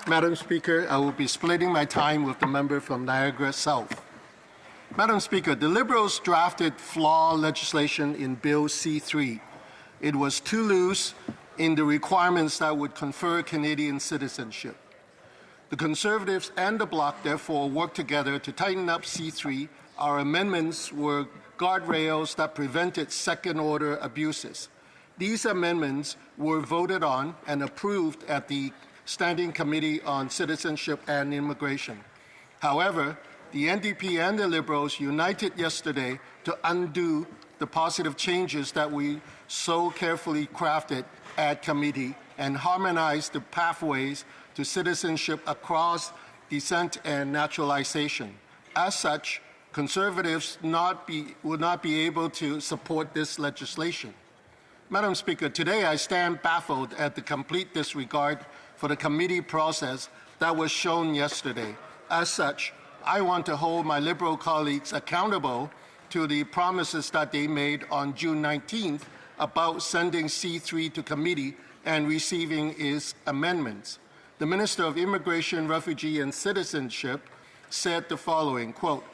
Madam Speaker, I will be splitting my time with the member from Niagara South. Madam Speaker, the Liberals drafted flawed legislation in Bill C-3. It was too loose in the requirements that would confer Canadian citizenship. The Conservatives and the Bloc therefore worked together to tighten up C-3. Our amendments were guardrails that prevented second-order abuses. These amendments were voted on and approved at the Standing Committee on Citizenship and Immigration. However, the NDP and the Liberals united yesterday to undo the positive changes that we so carefully crafted at committee and harmonize the pathways to citizenship across descent and naturalization. As such, Conservatives would not be able to support this legislation. Madam Speaker, today I stand baffled at the complete disregard for the committee process that was shown yesterday. As such, I want to hold my Liberal colleagues accountable to the promises that they made on June 19th about sending C-3 to committee and receiving its amendments. The Minister of Immigration, Refugee and Citizenship said the following, quote,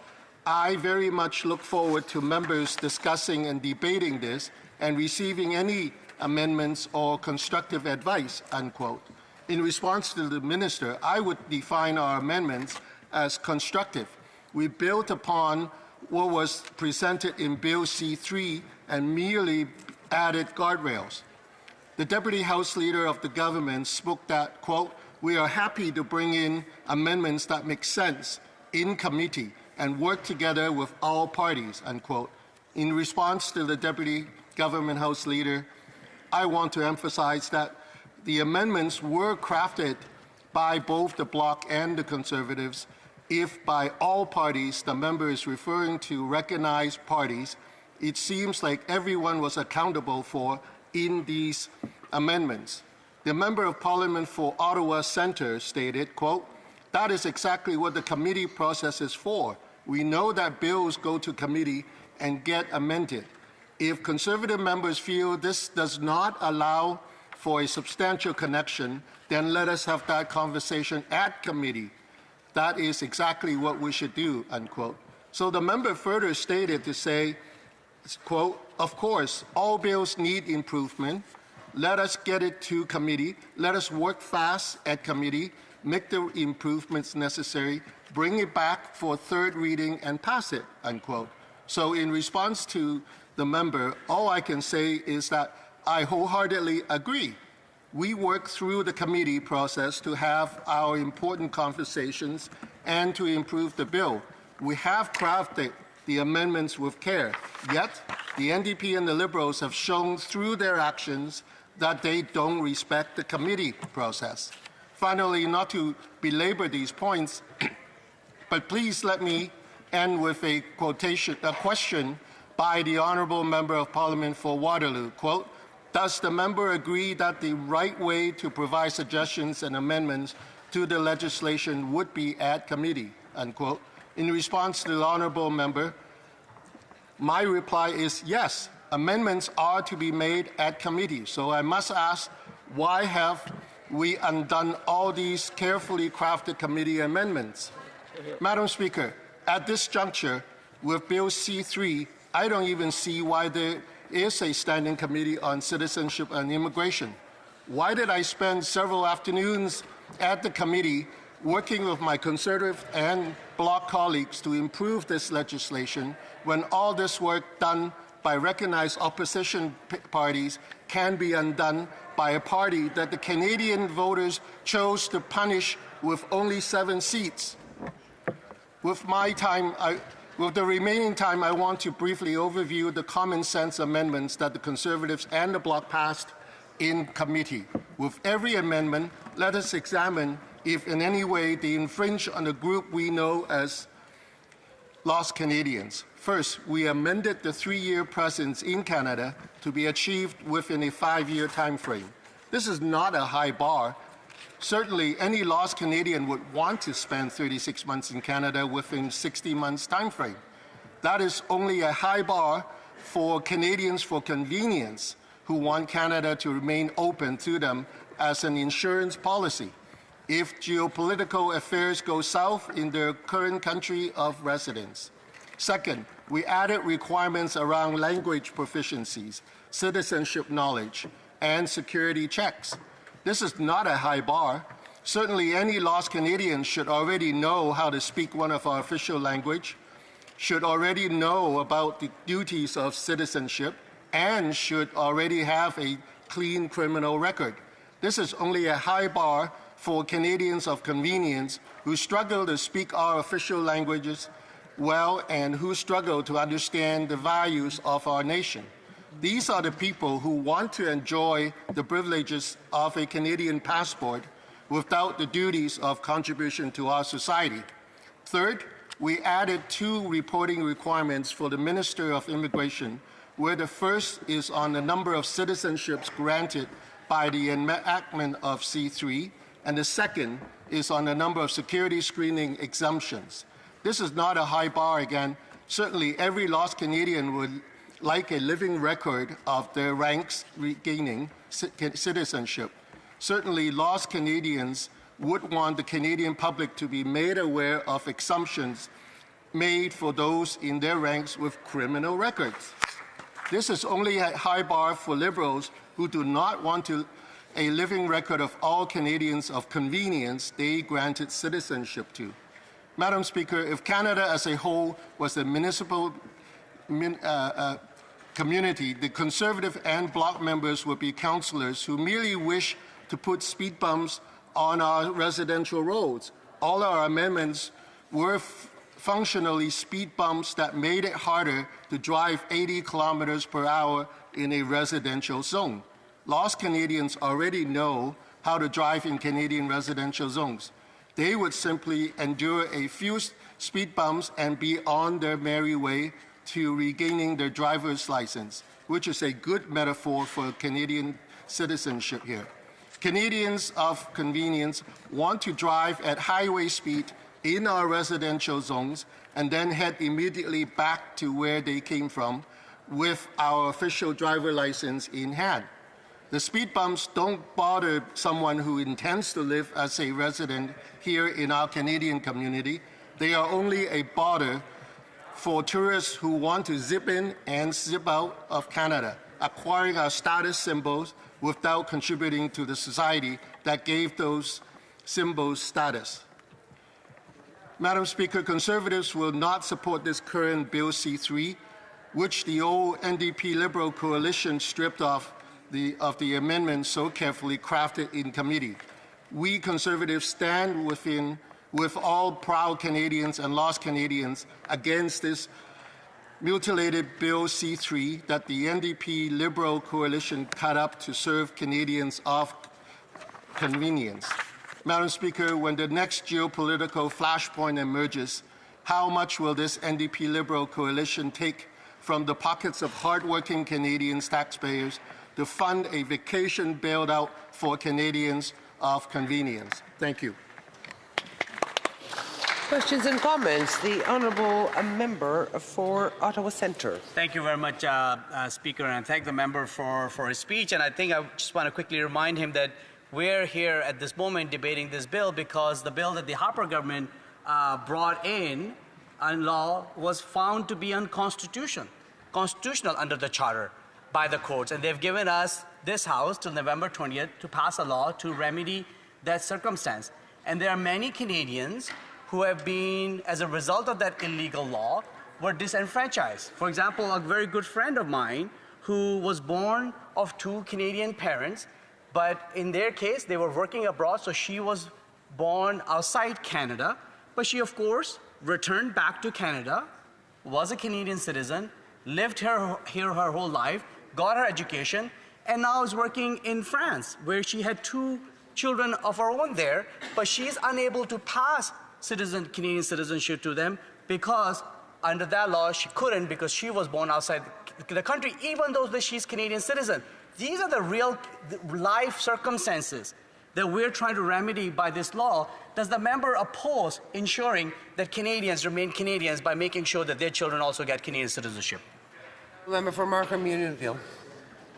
"I very much look forward to members discussing and debating this and receiving any amendments or constructive advice," unquote. In response to the Minister, I would define our amendments as constructive. We built upon what was presented in Bill C-3 and merely added guardrails. The Deputy House Leader of the government spoke that, quote, "We are happy to bring in amendments that make sense in committee and work together with all parties," unquote. In response to the Deputy Government House Leader, I want to emphasize that the amendments were crafted by both the Bloc and the Conservatives. If by all parties the member is referring to recognized parties, it seems like everyone was accountable for in these amendments. The Member of Parliament for Ottawa Centre stated, quote, "That is exactly what the committee process is for. We know that bills go to committee and get amended. If Conservative members feel this does not allow for a substantial connection, then let us have that conversation at committee. That is exactly what we should do," unquote. So the member further stated to say, quote, "Of course, all bills need improvement. Let us get it to committee. Let us work fast at committee, make the improvements necessary, bring it back for third reading and pass it," unquote. So in response to the member, all I can say is that I wholeheartedly agree. We work through the committee process to have our important conversations and to improve the bill. We have crafted the amendments with care, yet the NDP and the Liberals have shown through their actions that they don't respect the committee process. Finally, not to belabor these points, but please let me end with a question by the Honourable Member of Parliament for Waterloo, quote, "Does the member agree that the right way to provide suggestions and amendments to the legislation would be at committee?" unquote. In response to the Honourable Member, my reply is yes, amendments are to be made at committee. So I must ask, why have we undone all these carefully crafted committee amendments? Madam Speaker, at this juncture, with Bill C-3, I don't even see why there is a Standing Committee on Citizenship and Immigration. Why did I spend several afternoons at the committee working with my Conservative and Bloc colleagues to improve this legislation when all this work done by recognized opposition parties can be undone by a party that the Canadian voters chose to punish with only 7 seats? With the remaining time, I want to briefly overview the common sense amendments that the Conservatives and the Bloc passed in committee. With every amendment, let us examine if in any way they infringe on the group we know as lost Canadians. First, we amended the 3-year presence in Canada to be achieved within a 5-year time frame. This is not a high bar. Certainly, any lost Canadian would want to spend 36 months in Canada within 60 months time frame. That is only a high bar for Canadians for convenience who want Canada to remain open to them as an insurance policy. if geopolitical affairs go south in their current country of residence. Second, we added requirements around language proficiencies, citizenship knowledge, and security checks. This is not a high bar. Certainly, any lost Canadian should already know how to speak one of our official language, should already know about the duties of citizenship, and should already have a clean criminal record. This is only a high bar for Canadians of convenience who struggle to speak our official languages well and who struggle to understand the values of our nation. These are the people who want to enjoy the privileges of a Canadian passport without the duties of contribution to our society. Third, we added 2 reporting requirements for the Minister of Immigration, where the first is on the number of citizenships granted by the enactment of C3, and the second is on the number of security screening exemptions. This is not a high bar again. Certainly, every lost Canadian would like a living record of their ranks regaining citizenship. Certainly, lost Canadians would want the Canadian public to be made aware of exemptions made for those in their ranks with criminal records. This is only a high bar for Liberals who do not want a living record of all Canadians of convenience they granted citizenship to. Madam Speaker, if Canada as a whole was a municipal community, the Conservative and Bloc members would be councillors who merely wish to put speed bumps on our residential roads. All our amendments were functionally speed bumps that made it harder to drive 80 kilometers per hour in a residential zone. Lost Canadians already know how to drive in Canadian residential zones. They would simply endure a few speed bumps and be on their merry way to regaining their driver's license, which is a good metaphor for Canadian citizenship here. Canadians of convenience want to drive at highway speed in our residential zones and then head immediately back to where they came from with our official driver license in hand. The speed bumps don't bother someone who intends to live as a resident here in our Canadian community. They are only a bother for tourists who want to zip in and zip out of Canada, acquiring our status symbols without contributing to the society that gave those symbols status. Madam Speaker, Conservatives will not support this current Bill C3, which the old NDP-Liberal coalition stripped off of the amendment so carefully crafted in committee. We Conservatives stand with all proud Canadians and lost Canadians against this mutilated Bill C3 that the NDP-Liberal coalition cut up to serve Canadians of convenience. Madam Speaker, when the next geopolitical flashpoint emerges, how much will this NDP-Liberal coalition take from the pockets of hardworking Canadians taxpayers to fund a vacation bailout for Canadians of convenience? Thank you. Questions and comments. The Honourable Member for Ottawa Centre. Thank you very much, Speaker, and thank the member for his speech. And I think I just want to quickly remind him that we're here at this moment debating this bill because the bill that the Harper government brought in law was found to be constitutional under the Charter by the courts. And they've given us, this House, till November 20th to pass a law to remedy that circumstance. And there are many Canadians who have been, as a result of that illegal law, were disenfranchised. For example, a very good friend of mine who was born of 2 Canadian parents, but in their case, they were working abroad, so she was born outside Canada, but she, of course, returned back to Canada, was a Canadian citizen, lived here her whole life, got her education, and now is working in France, where she had 2 children of her own there, but she's unable to pass Canadian citizenship to them because under that law she couldn't because she was born outside the country, even though she's Canadian citizen. These are the real life circumstances that we're trying to remedy by this law. Does the member oppose ensuring that Canadians remain Canadians by making sure that their children also get Canadian citizenship? Member for Markham Unionville.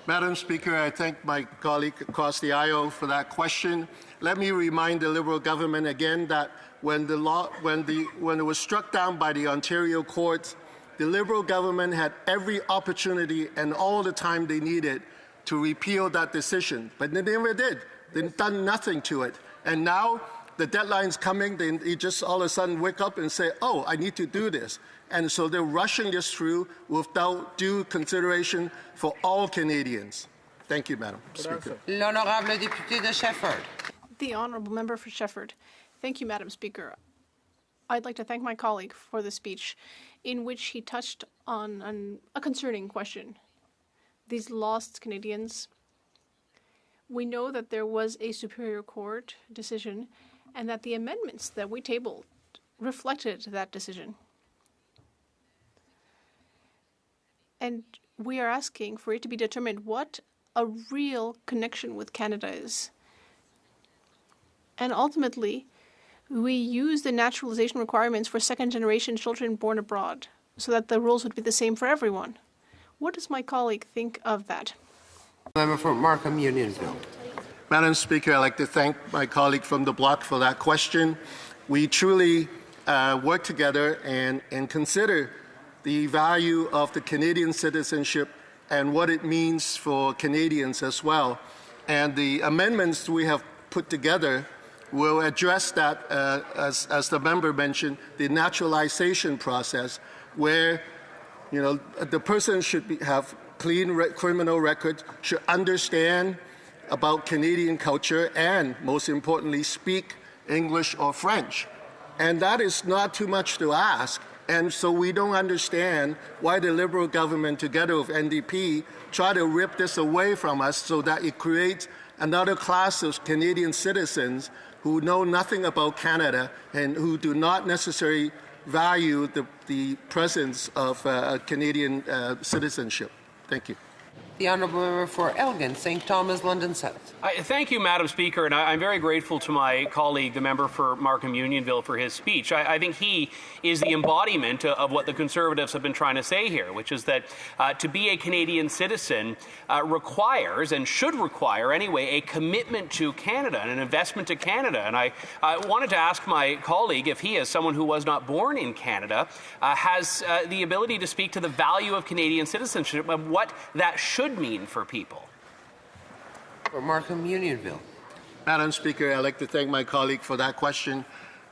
Madam Speaker, I thank my colleague across the aisle for that question. let me remind the Liberal government again that when it was struck down by the Ontario courts, the Liberal government had every opportunity and all the time they needed to repeal that decision, but they never did. They've done nothing to it. And now the deadline's coming, they just all of a sudden wake up and say, oh, I need to do this. And so they're rushing this through without due consideration for all Canadians. Thank you, Madam Speaker. L'honorable député de Shefford. The honourable member for Shefford. Thank you, Madam Speaker. I'd like to thank my colleague for the speech in which he touched on a concerning question. These lost Canadians. We know that there was a Superior Court decision and that the amendments that we tabled reflected that decision. And we are asking for it to be determined what a real connection with Canada is. And ultimately, we use the naturalization requirements for second-generation children born abroad so that the rules would be the same for everyone. What does my colleague think of that? Member for Markham Unionville. Madam Speaker, I'd like to thank my colleague from the bloc for that question. We truly work together and consider the value of the Canadian citizenship and what it means for Canadians as well. And the amendments we have put together will address that, as the member mentioned, the naturalization process, where the person should have clean criminal records, should understand about Canadian culture, and most importantly, speak English or French. And that is not too much to ask. And so we don't understand why the Liberal government, together with NDP, try to rip this away from us so that it creates another class of Canadian citizens who know nothing about Canada and who do not necessarily value the presence of Canadian citizenship. Thank you. The honourable member for Elgin, St. Thomas, London South. Thank you, Madam Speaker, and I'm very grateful to my colleague, the member for Markham Unionville, for his speech. I think he is the embodiment of what the Conservatives have been trying to say here, which is that to be a Canadian citizen requires, and should require anyway, a commitment to Canada and an investment to Canada. And I wanted to ask my colleague if he, as someone who was not born in Canada, has the ability to speak to the value of Canadian citizenship and what that should mean for people. For Markham Unionville. Madam Speaker, I'd like to thank my colleague for that question.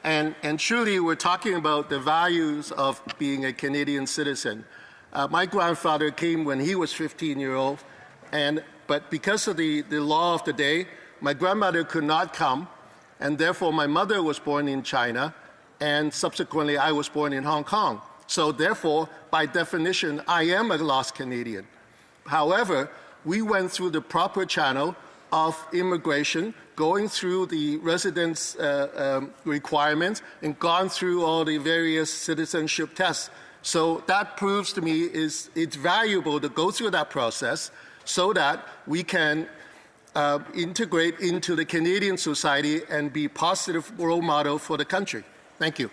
And truly, we're talking about the values of being a Canadian citizen. My grandfather came when he was 15 years old, but because of the law of the day, my grandmother could not come, and therefore my mother was born in China, and subsequently I was born in Hong Kong. So therefore, by definition, I am a lost Canadian. However, we went through the proper channel of immigration, going through the residence requirements, and gone through all the various citizenship tests. So that proves to me it's valuable to go through that process so that we can integrate into the Canadian society and be a positive role model for the country. Thank you.